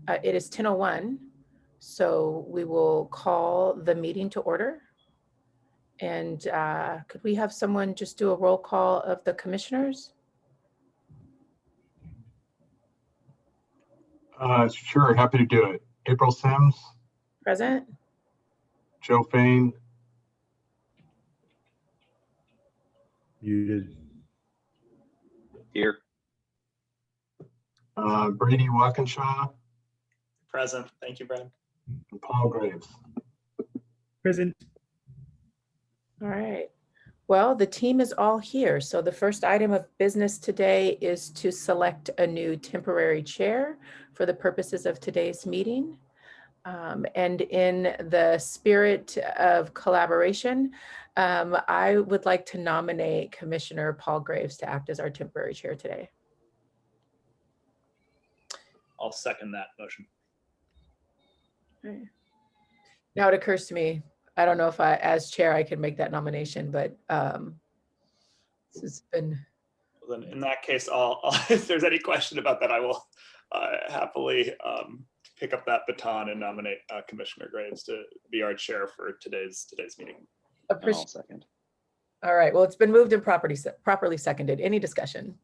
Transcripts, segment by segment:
It is 10:01, so we will call the meeting to order. And could we have someone just do a roll call of the commissioners? Sure, happy to do it. April Sims, Present. Joe Fain, Muted. Here. Brady Walkinshaw, Present. Thank you, Brad. and Paul Graves. Present. All right. Well, the team is all here. So the first item of business today is to select a new temporary chair for the purposes of today's meeting. And in the spirit of collaboration, I would like to nominate Commissioner Paul Graves to act as our temporary chair today. I'll second that motion. Right. Now it occurs to me, I don't know if as chair, I can make that nomination, but this has been. Well, then in that case, if there's any question about that, I will happily pick up that baton and nominate Commissioner Graves to be our chair for today's meeting. I'll second. All right, well, it's been moved and properly seconded. Any discussion?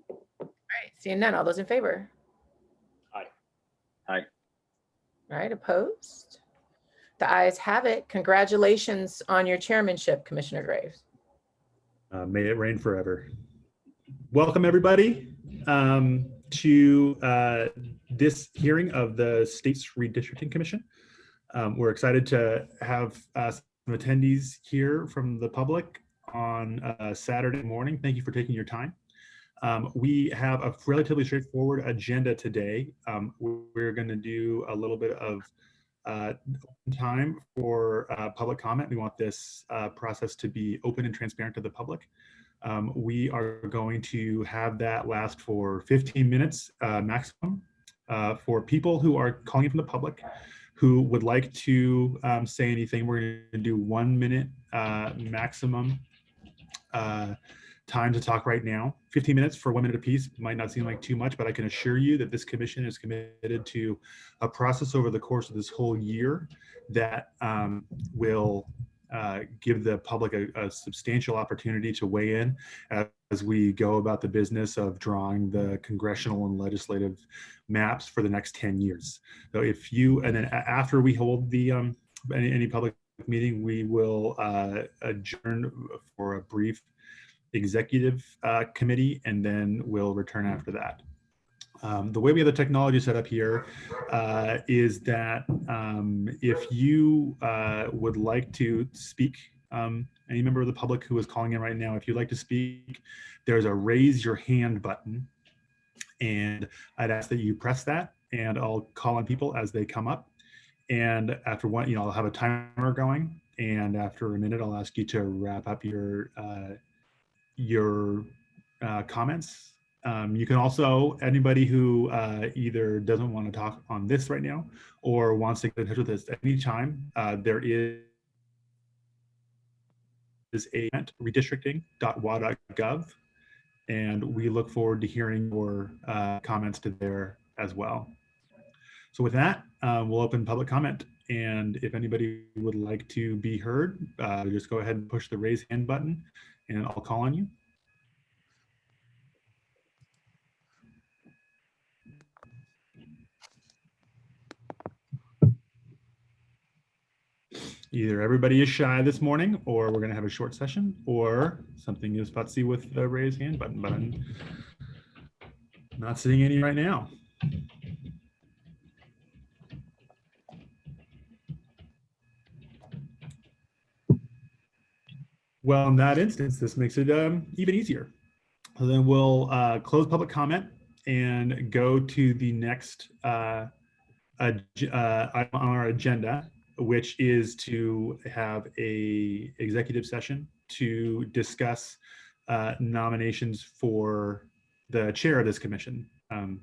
All right, seeing none, all those in favor? Aye. Aye. All right, opposed? The ayes have it. Congratulations on your chairmanship, Commissioner Graves. May it rain forever. Welcome, everybody, to this hearing of the State's Redistricting Commission. We're excited to have some attendees here from the public on Saturday morning. Thank you for taking your time. We have a relatively straightforward agenda today. We're going to do a little bit of time for public comment. We want this process to be open and transparent to the public. We are going to have that last for 15 minutes maximum for people who are calling in from the public who would like to say anything. We're going to do 1 minute maximum time to talk right now. 15 minutes for 1 minute apiece might not seem like too much, but I can assure you that this commission is committed to a process over the course of this whole year that will give the public a substantial opportunity to weigh in as we go about the business of drawing the congressional and legislative maps for the next 10 years. So if you, and then after we hold the any public meeting, we will adjourn for a brief executive committee, and then we'll return after that. The way we have the technology set up here is that if you would like to speak, any member of the public who is calling in right now, if you'd like to speak, there's a raise your hand button, and I'd ask that you press that, and I'll call on people as they come up. And after one, I'll have a timer going, and after a minute, I'll ask you to wrap up your comments. You can also, anybody who either doesn't want to talk on this right now or wants to get in touch with us at any time, there is a redistricting.wa.gov, and we look forward to hearing your comments to there as well. So with that, we'll open public comment. And if anybody would like to be heard, just go ahead and push the raise hand button, and I'll call on you. Either everybody is shy this morning, or we're going to have a short session, or something is fussy with the raise hand button, but I'm not seeing any right now. Well, in that instance, this makes it even easier. So then we'll close public comment and go to the next item on our agenda, which is to have a executive session to discuss nominations for the chair of this commission.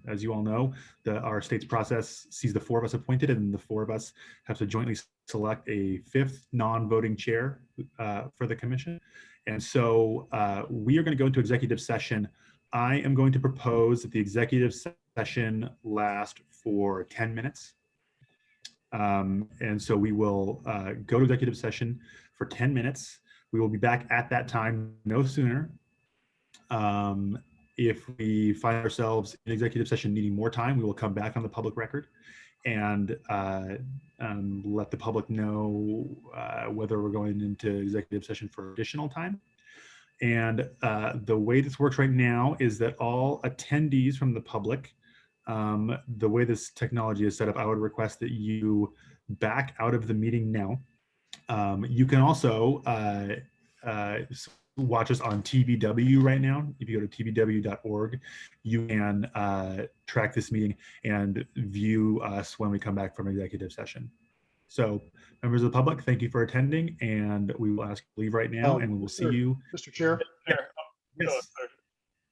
As you all know, our state's process sees the 4 of us appointed, and the 4 of us have to jointly select a 5th non-voting chair for the commission. And so we are going to go into executive session. I am going to propose that the executive session last for 10 minutes. And so we will go to executive session for 10 minutes. We will be back at that time, no sooner. If we find ourselves in executive session needing more time, we will come back on the public record and let the public know whether we're going into executive session for additional time. And the way this works right now is that all attendees from the public, the way this technology is set up, I would request that you back out of the meeting now. You can also watch us on TVW right now. If you go to tvw.org, you can track this meeting and view us when we come back from executive session. So members of the public, thank you for attending, and we will ask you to leave right now, and we will see you. Mr. Chair, Yes.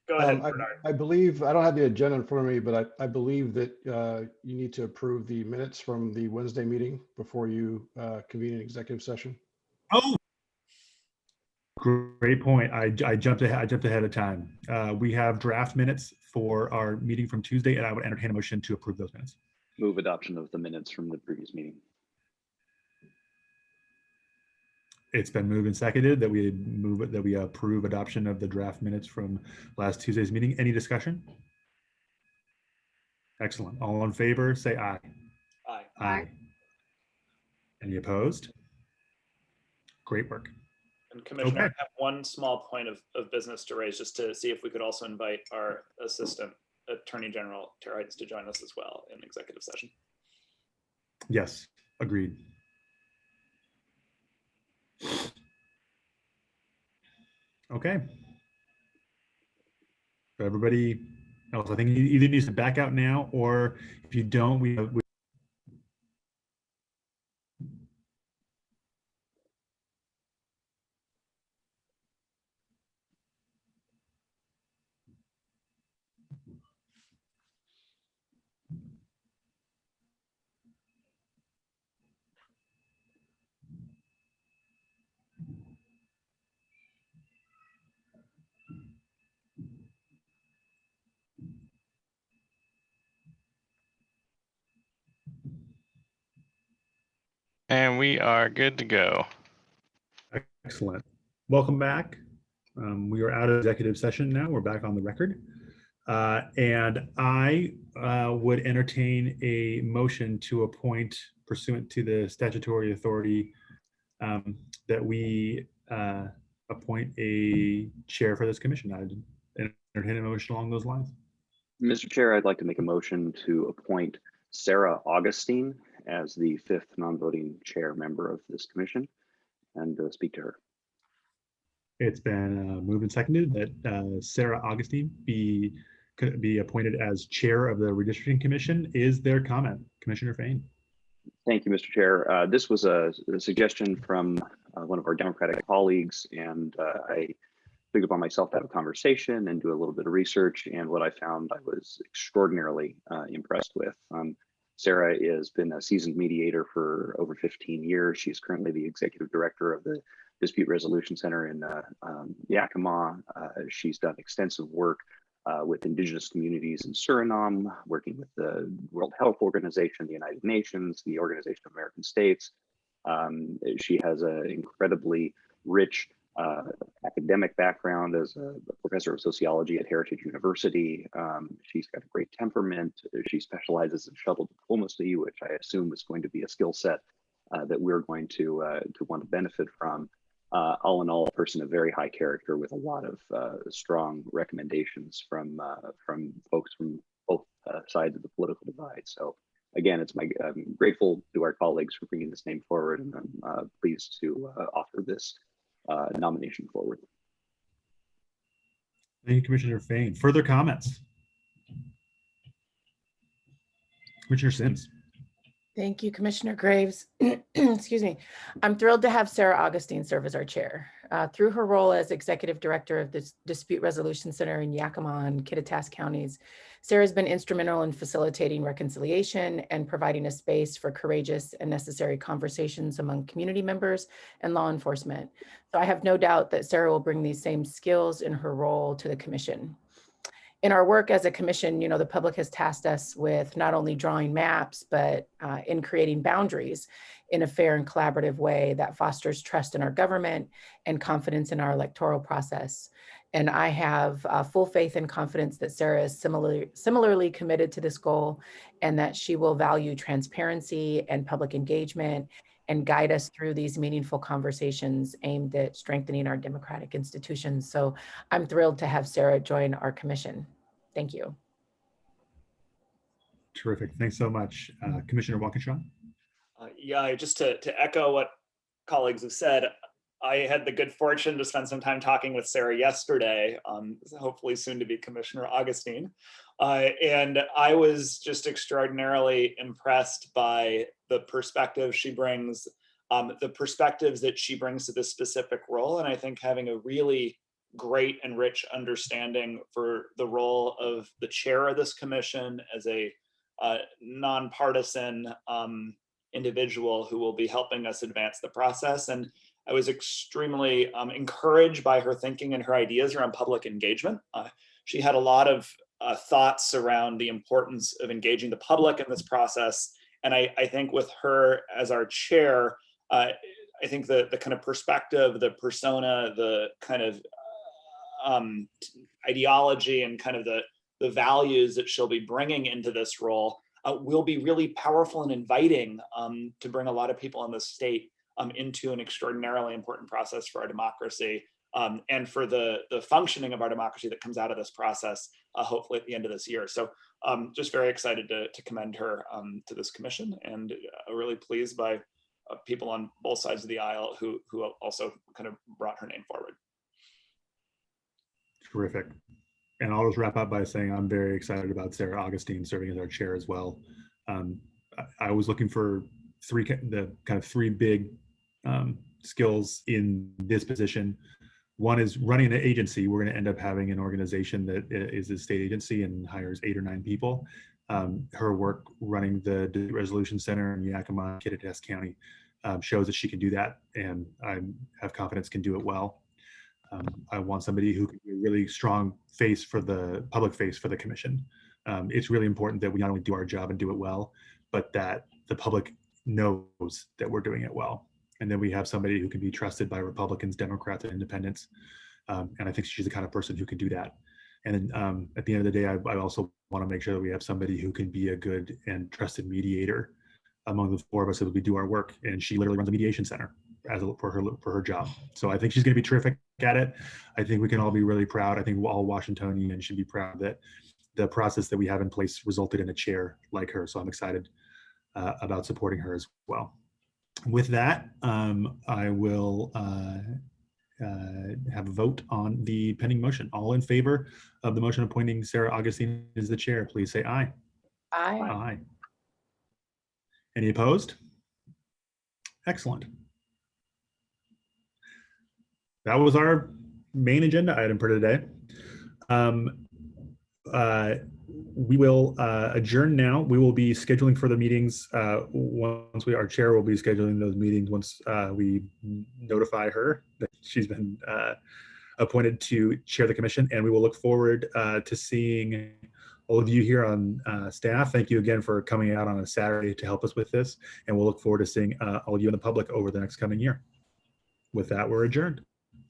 Go ahead, Bernard. I believe, I don't have the agenda in front of me, but I believe that you need to approve the minutes from the Wednesday meeting before you convene an executive session. Oh, great point. I jumped ahead of time. We have draft minutes for our meeting from Tuesday, and I would entertain a motion to approve those minutes. Move adoption of the minutes from the previous meeting. It's been moved and seconded that we approve adoption of the draft minutes from last Tuesday's meeting. Any discussion? Excellent. All in favor, say aye. Aye. Aye. Any opposed? Great work. And Commissioner, Okay. I have one small point of business to raise, just to see if we could also invite our Assistant Attorney General, Tara Heitz, to join us as well in executive session. Yes, agreed. Okay. So everybody else, I think you either needs to back out now, or if you don't, we And we are good to go. excellent. Welcome back. We are out of executive session now. We're back on the record. And I would entertain a motion to appoint, pursuant to the statutory authority, that we appoint a chair for this commission. I'd entertain a motion along those lines. Mr. Chair, I'd like to make a motion to appoint Sarah Augustine as the 5th non-voting chair member of this commission and speak to her. It's been moved and seconded that Sarah Augustine be appointed as chair of the Redistricting Commission. Is there comment? Commissioner Fain? Thank you, Mr. Chair. This was a suggestion from one of our Democratic colleagues, and I took it upon myself to have a conversation and do a little bit of research. And what I found, I was extraordinarily impressed with. Sarah has been a seasoned mediator for over 15 years. She's currently the executive director of the Dispute Resolution Center in Yakima. She's done extensive work with indigenous communities in Suriname, working with the World Health Organization, the United Nations, the Organization of American States. She has an incredibly rich academic background as a professor of sociology at Heritage University. She's got a great temperament. She specializes in shuttle diplomacy, which I assume is going to be a skill set that we're going to want to benefit from. All in all, a person of very high character with a lot of strong recommendations from folks from both sides of the political divide. So again, I'm grateful to our colleagues for bringing this name forward, and I'm pleased to offer this nomination forward. Thank you, Commissioner Fain. Further comments? Commissioner Sims? Thank you, Commissioner Graves. Excuse me. I'm thrilled to have Sarah Augustine serve as our chair. Through her role as executive director of the Dispute Resolution Center in Yakima and Kittitas counties, Sarah has been instrumental in facilitating reconciliation and providing a space for courageous and necessary conversations among community members and law enforcement. So I have no doubt that Sarah will bring these same skills in her role to the commission. in our work as a commission, the public has tasked us with not only drawing maps, but in creating boundaries in a fair and collaborative way that fosters trust in our government and confidence in our electoral process. And I have full faith and confidence that Sarah is similarly committed to this goal, and that she will value transparency and public engagement and guide us through these meaningful conversations aimed at strengthening our democratic institutions. So I'm thrilled to have Sarah join our commission. Thank you. Terrific. Thanks so much. Commissioner Walkinshaw. Yeah, just to echo what colleagues have said, I had the good fortune to spend some time talking with Sarah yesterday, hopefully soon to be Commissioner Augustine. And I was just extraordinarily impressed by the perspective she brings, the perspectives that she brings to this specific role. And I think having a really great and rich understanding for the role of the chair of this commission as a nonpartisan individual who will be helping us advance the process. And I was extremely encouraged by her thinking and her ideas around public engagement. She had a lot of thoughts around the importance of engaging the public in this process. And I think with her as our chair, I think the kind of perspective, the persona, the kind of ideology and kind of the values that she'll be bringing into this role will be really powerful and inviting to bring a lot of people in the state into an extraordinarily important process for our democracy and for the functioning of our democracy that comes out of this process, hopefully at the end of this year. So just very excited to commend her to this commission, and really pleased by people on both sides of the aisle who also kind of brought her name forward. Terrific. And I'll just wrap up by saying I'm very excited about Sarah Augustine serving as our chair as well. I was looking for three big skills in this position. One is running an agency. We're going to end up having an organization that is a state agency and hires 8 or 9 people. Her work running the Resolution Center in Yakima, Kittitas County shows that she can do that, and I have confidence can do it well. I want somebody who can be a really strong face for the public face for the commission. It's really important that we not only do our job and do it well, but that the public knows that we're doing it well. And then we have somebody who can be trusted by Republicans, Democrats, and independents. And I think she's the kind of person who can do that. And then at the end of the day, I also want to make sure that we have somebody who can be a good and trusted mediator among the 4 of us that we do our work. And she literally runs a mediation center for her job. So I think she's going to be terrific at it. I think we can all be really proud. I think all Washingtonians should be proud that the process that we have in place resulted in a chair like her. So I'm excited about supporting her as well. With that, I will have a vote on the pending motion. All in favor of the motion appointing Sarah Augustine as the chair, please say aye. Aye. Aye. Any opposed? Excellent. That was our main agenda item for today. We will adjourn now. We will be scheduling further meetings once our chair will be scheduling those meetings once we notify her that she's been appointed to chair the commission, and we will look forward to seeing all of you here on staff. Thank you again for coming out on a Saturday to help us with this, and we'll look forward to seeing all of you in the public over the next coming year. With that, we're adjourned.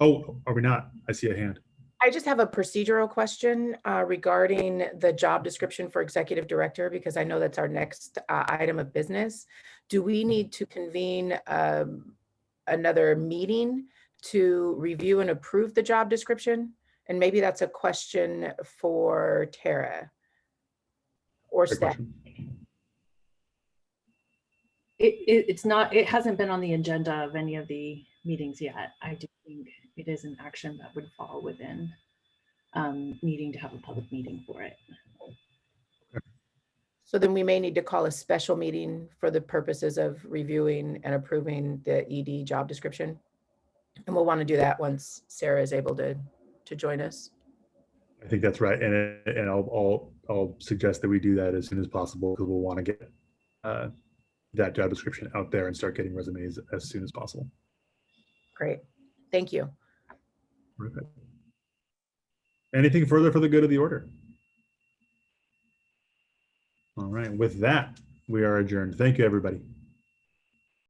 Oh, are we not? I see a hand. I just have a procedural question regarding the job description for executive director, because I know that's our next item of business. Do we need to convene another meeting to review and approve the job description? And maybe that's a question for Tara or Great staff. question. It's not, it hasn't been on the agenda of any of the meetings yet. I do think it is an action that would fall within needing to have a public meeting for it. So then we may need to call a special meeting for the purposes of reviewing and approving the ED job description. And we'll want to do that once Sarah is able to join us. I think that's right, and I'll suggest that we do that as soon as possible, because we'll want to get that job description out there and start getting resumes as soon as possible. Great, thank you. Perfect. Anything further for the good of the order? All right. With that, we are adjourned. Thank you, everybody.